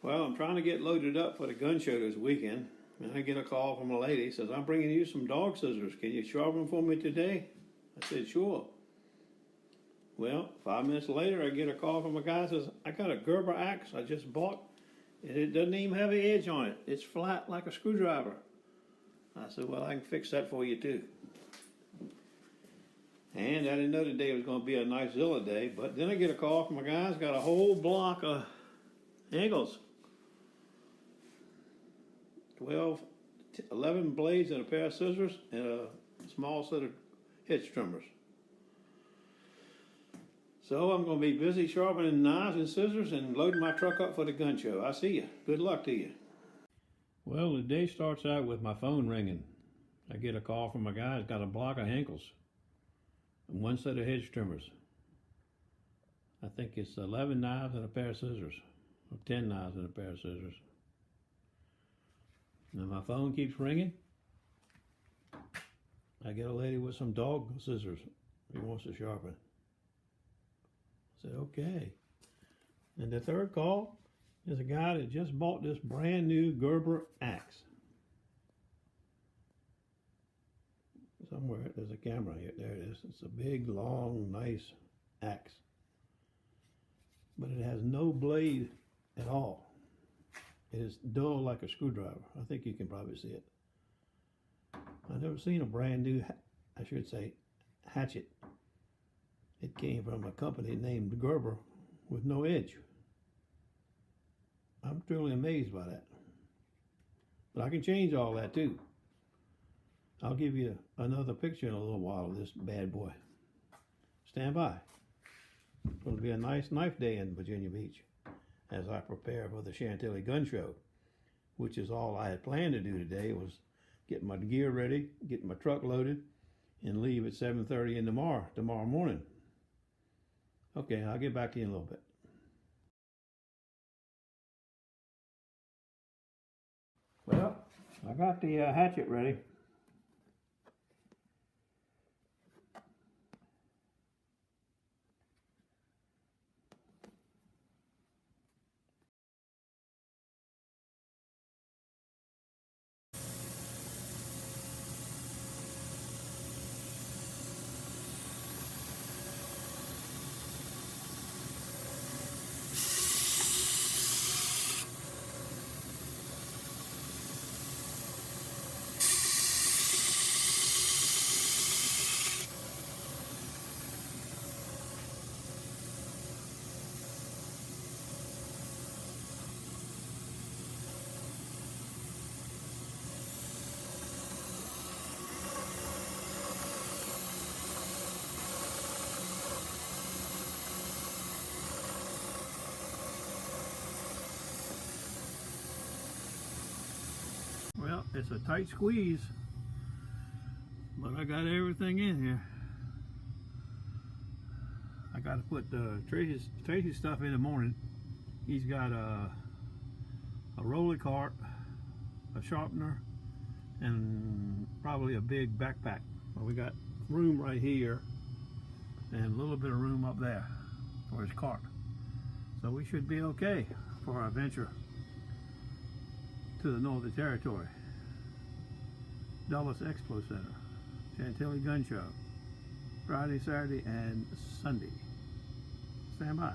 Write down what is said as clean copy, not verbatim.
Well, I'm trying to get loaded up for the gun show this weekend, and I get a call from a lady. Says, I'm bringing you some dog scissors. Can you sharpen them for me today? I said, sure. Well, 5 minutes later, I get a call from a guy that says, I got a Gerber axe I just bought, and it doesn't even have an edge on it. It's flat like a screwdriver. I said, well, I can fix that for you too. And I didn't know today was going to be a nice Zilla day, but then I get a call from a guy who's got a whole block of angles. 11 blades and a pair of scissors and a small set of hedge trimmers. So I'm going to be busy sharpening knives and scissors and loading my truck up for the gun show. I see you. Good luck to you. Well, the day starts out with my phone ringing. I get a call from a guy who's got a block of ankles and one set of hedge trimmers. I think it's 11 knives and a pair of scissors, or 10 knives and a pair of scissors. Now my phone keeps ringing. I get a lady with some dog scissors he wants to sharpen. I said, okay. And the third call is a guy that just bought this brand new Gerber axe. Somewhere there's a camera here. There it is. It's a big, long, nice axe. But it has no blade at all. It is dull like a screwdriver. I think you can probably see it. I've never seen a brand new, I should say, hatchet. It came from a company named Gerber with no edge. I'm truly amazed by that. But I can change all that too. I'll give you another picture in a little while of this bad boy. Stand by. It's going to be a nice knife day in Virginia Beach as I prepare for the Chantilly Gun Show, which is all I had planned to do today, was get my gear ready, get my truck loaded, and leave at 7:30 in tomorrow morning. Okay, I'll get back to you in a little bit. Well, I got the hatchet ready. Well, it's a tight squeeze, but I got everything in here. I got to put Tracy's stuff in the morning. He's got a roller cart, a sharpener, and probably a big backpack. Well, we got room right here and a little bit of room up there for his cart. So we should be okay for our venture to the Northern Territory. Dulles Expo Center, Chantilly Gun Show, Friday, Saturday, and Sunday. Stand by.